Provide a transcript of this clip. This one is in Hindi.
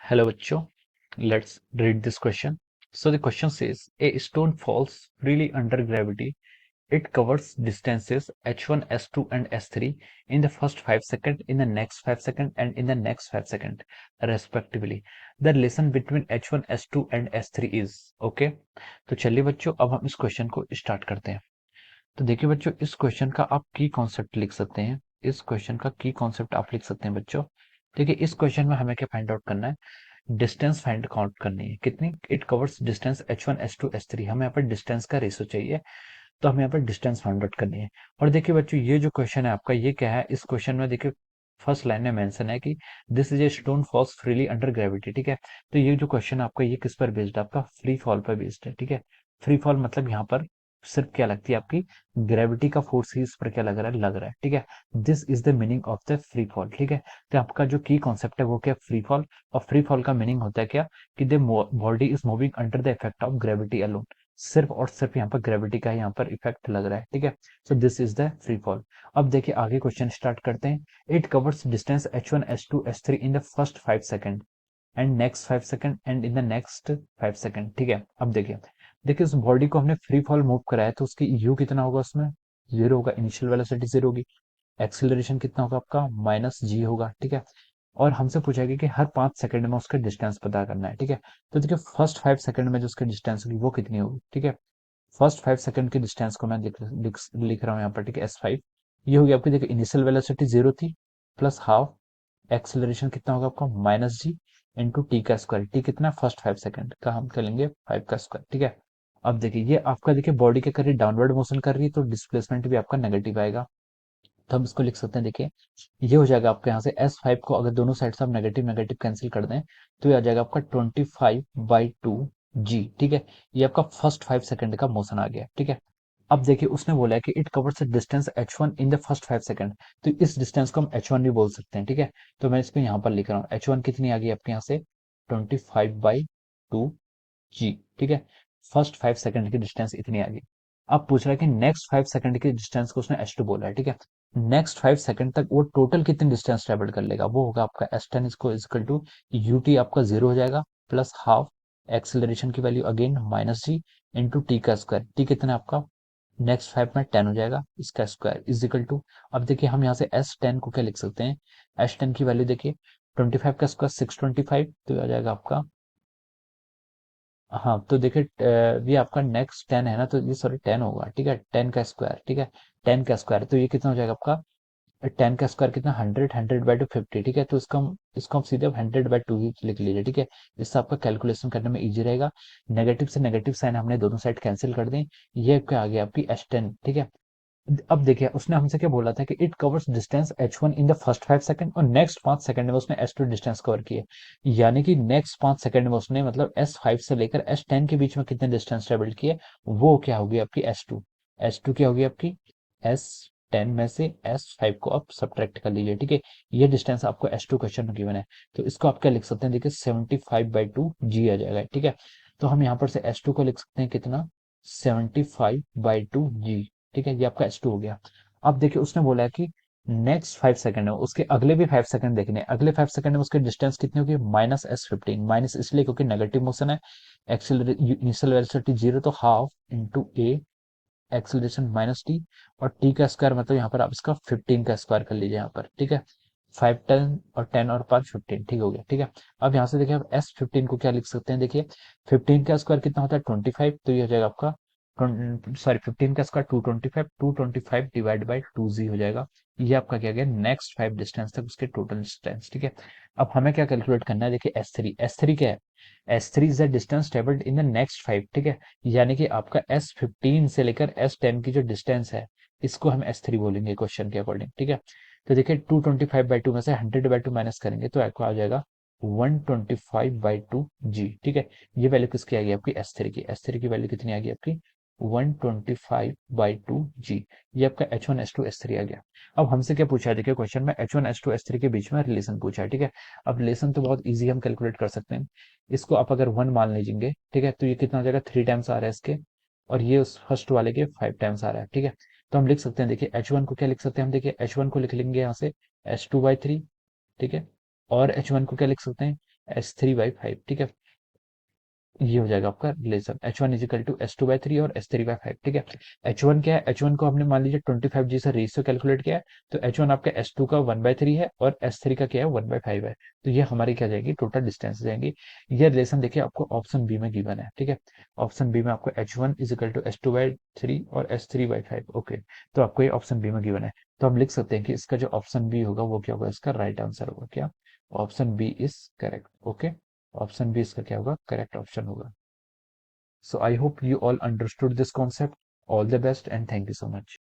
Hello, bachcho. Let's read this question. So the question says, a stone falls freely under gravity. It covers distances h1, s2 and s3 in the first 5 seconds, in the next 5 seconds and in the next 5 seconds respectively. The relation between h1, s2 and s3 is okay. तो चलिए बच्चों, अब हम इस क्वेश्चन को स्टार्ट करते हैं। तो देखिए बच्चों, इस क्वेश्चन का आप की कॉन्सेप्ट लिख सकते हैं। इस क्वेश्चन का की कॉन्सेप्ट आप लिख सकते हैं बच्चों। देखिए, इस क्वेश्चन में हमें क्या फाइंड आउट करना है, डिस्टेंस फाइंड काउंट करनी है। कितनी? It covers distance h1 s2 s3। हमें यहाँ पर डिस्टेंस का रेशो चाहिए, तो हमें यहाँ पर डिस्टेंस फाइंड आउट करनी है। और देखिए बच्चों, ये जो क्वेश्चन है आपका, ये क्या है, इस क्वेश्चन में देखिए फर्स्ट लाइन में मेंशन है कि this is a stone falls freely under gravity. ठीक है, तो ये जो क्वेश्चन है आपका, ये किस पर बेस्ड है? आपका फ्री फॉल पर बेस्ड है। ठीक है, फ्री फॉल मतलब यहाँ पर सिर्फ क्या लगती है, आपकी ग्रेविटी का फोर्स ही इस पर क्या लग रहा है। ठीक है, this is the meaning of the free fall. ठीक है, तो आपका जो की कॉन्सेप्ट है वो क्या, फ्री फॉल। और फ्री फॉल का मीनिंग होता है क्या, कि the body is moving under the effect of gravity alone. सिर्फ और सिर्फ यहाँ पर ग्रेविटी का यहाँ पर इफेक्ट लग रहा है। ठीक है, so this is the free fall. अब देखिए आगे क्वेश्चन स्टार्ट करते हैं। It covers distance h1 s2 s3 in the first 5 second and next 5 second and in the next 5 second. ठीक है, अब देखिए देखिए उस बॉडी को हमने फ्री फॉल मूव कराया, तो उसकी यू कितना होगा, उसमें जीरो होगा, इनिशियल वेलोसिटी जीरो होगी। एक्सीलरेशन कितना होगा आपका, माइनस जी होगा। ठीक है, और हमसे पूछा गया कि हर 5 सेकंड में उसका डिस्टेंस पता करना है। ठीक है, तो देखिए फर्स्ट 5 सेकंड में जो उसकी डिस्टेंस होगी वो कितनी होगी। ठीक है, फर्स्ट 5 सेकंड की डिस्टेंस को मैं लिख रहा हूँ यहाँ पर। ठीक है, S5 ये होगी आपकी। देखिए इनिशियल वेलोसिटी जीरो थी, प्लस हाफ एक्सेलरेशन कितना होगा आपका, माइनस जी इंटू टी का स्क्वायर। टी कितना, फर्स्ट 5 सेकंड का हम करेंगे 5 का स्क्वायर। ठीक है, अब देखिए ये आपका, देखिए बॉडी के करीब डाउनवर्ड मोशन कर रही है, तो डिस्प्लेसमेंट भी आपका नेगेटिव आएगा। तो हम इसको लिख सकते हैं। देखिए ये हो जाएगा आपके यहाँ से S5 को अगर दोनों साइड से आप नेगेटिव नेगेटिव कैंसिल कर दें, तो ये आ जाएगा आपका 25/2 जी। ठीक है, ये आपका फर्स्ट 5 सेकंड का मोशन आ गया। ठीक है, अब देखिए उसने बोला है कि it covers the distance h1 in the first 5 second. तो इस डिस्टेंस को हम h1 भी बोल सकते हैं। ठीक है, तो मैं इसको यहाँ पर लिख रहा हूँ। h1 कितनी आ गई आपके यहाँ से, 25/2 जी। ठीक है, फर्स्ट 5 सेकंड की डिस्टेंस इतनी आ गई। अब पूछ रहा है कि नेक्स्ट 5 सेकंड की डिस्टेंस को उसने h2 बोला है। ठीक है, नेक्स्ट 5 सेकंड तक वो टोटल कितनी डिस्टेंस ट्रेवल कर लेगा, वो होगा आपका S10 इसको इक्वल टू ut आपका जीरो हो जाएगा, प्लस हाफ एक्सेलरेशन की वैल्यू अगेन माइनस जी इंटू टी का स्क्वायर। टी कितना है आपका, नेक्स्ट 5 में 10 हो जाएगा, इसका स्क्वायर इज इक्वल टू। अब देखिए हम यहाँ से S10 को क्या लिख सकते हैं, S10 की वैल्यू देखिए 25 का स्क्वायर 625, तो आ जाएगा आपका, हाँ तो देखिए ये आपका नेक्स्ट 10 है ना, तो ये सॉरी 10 होगा। ठीक है, 10 का स्क्वायर। ठीक है, 10 का स्क्वायर, तो ये कितना हो जाएगा आपका, 10 का स्क्वायर कितना, 100 100/2 50। ठीक है, तो इसको हम सीधे 100/2 ही लिख लीजिए। ठीक है, इससे आपका कैलकुलेशन करने में इजी रहेगा। नेगेटिव से नेगेटिव साइन हमने दोनों साइड कैंसिल कर दें, ये क्या आ गया आपकी S10। ठीक है, अब देखिए उसने हमसे क्या बोला था कि it covers distance h1 in the first 5 second, और नेक्स्ट 5 सेकंड में उसने s2 डिस्टेंस कवर किए। यानी कि नेक्स्ट 5 सेकंड में उसने मतलब S5 से लेकर S10 के बीच में कितने डिस्टेंस ट्रेवल किए, वो क्या होगी आपकी S2। S2 क्या होगी आपकी, S10 में से S5 को आप सब्ट्रैक्ट कर लीजिए। ठीक है, ये डिस्टेंस आपको S2 क्वेश्चन में गिवन है, तो इसको आप क्या लिख सकते हैं, देखिए 75/2 जी आ जाएगा। ठीक है, तो हम यहाँ पर से S2 को लिख सकते हैं कितना, 75/2 जी। ठीक है, ये आपका S2 हो गया। अब देखिए उसने बोला है कि नेक्स्ट 5 सेकंड है, उसके अगले भी 5 सेकंड देखने हैं। अगले 5 सेकंड में उसकी डिस्टेंस कितनी होगी, -S15। माइनस इसलिए क्योंकि नेगेटिव मोशन है, इनिशियल वेलोसिटी जीरो, तो हाफ इंटू ए एक्सेलरेशन माइनस टी, और टी का स्क्वायर मतलब यहाँ पर आप इसका 15 का स्क्वायर कर लीजिए यहाँ पर। ठीक है, 5 10 और 10 और 5 15। ठीक हो गया। ठीक है, अब यहाँ से देखिए आप S15 को क्या लिख सकते हैं, देखिए 15 का स्क्वायर कितना होता है 25, तो ये हो जाएगा आपका, सॉरी 15 का स्क्वायर 225, 225 डिवाइड बाई 2 जी हो जाएगा। ये आपका क्या गया, नेक्स्ट 5 डिस्टेंस तक उसके टोटल डिस्टेंस। ठीक है, अब हमें क्या कैलकुलेट करना है, देखिए S3 क्या है, S3 is the distance travelled in the next 5। ठीक है, यानी कि आपका S15 से लेकर S10 की जो डिस्टेंस है, इसको हम S3 बोलेंगे क्वेश्चन के अकॉर्डिंग। ठीक है, तो देखिए 225/2 में से 100/2 माइनस करेंगे, तो आपको आ जाएगा 125/2 जी। ठीक है, ये वैल्यू किसकी आ गई आपकी, S3 की वैल्यू कितनी आ गई आपकी, 125/2 जी। ये आपका H1 S2 S3 आ गया। अब हमसे क्या पूछा है, देखिए क्वेश्चन में H1 S2 S3 के बीच में रिलेशन पूछा है। ठीक है, अब रिलेशन तो बहुत इजी हम कैलकुलेट कर सकते हैं। इसको आप अगर 1 मान लीजिए, ठीक है, तो ये कितना हो जाएगा, 3 टाइम्स आ रहा है इसके, और ये उस फर्स्ट वाले के 5 टाइम्स आ रहा है। ठीक है, तो हम लिख सकते हैं, देखिए H1 को क्या लिख सकते हैं हम, देखिए H1 को लिख लेंगे यहाँ से S2/3। ठीक है, और H1 को क्या लिख सकते हैं, S3/5, ठीक है। ये हो जाएगा आपका relation H1 is equal to S2/3 और S3/5, ठीक है। H1 क्या है, H1 को हमने मान लीजिए 25G से रेशियो कैलकुलेट किया है, तो H1 आपका S2 का 1/3 है और S3 का क्या है 1/5 है। तो ये हमारी क्या जाएगी, टोटल डिस्टेंस जाएंगी। ये रिलेशन देखिए आपको ऑप्शन बी में गिवन है, ठीक है। ऑप्शन बी में आपको H1 इजिकल टू S2/3 और S3/5, ओके। तो आपको ये ऑप्शन बी में गिवन है। तो हम लिख सकते हैं कि इसका जो ऑप्शन बी होगा वो क्या होगा, इसका राइट आंसर होगा क्या, option B is correct, okay. Option B इसका क्या होगा, करेक्ट ऑप्शन होगा। So I hope you all understood this concept. All the best and thank you so much.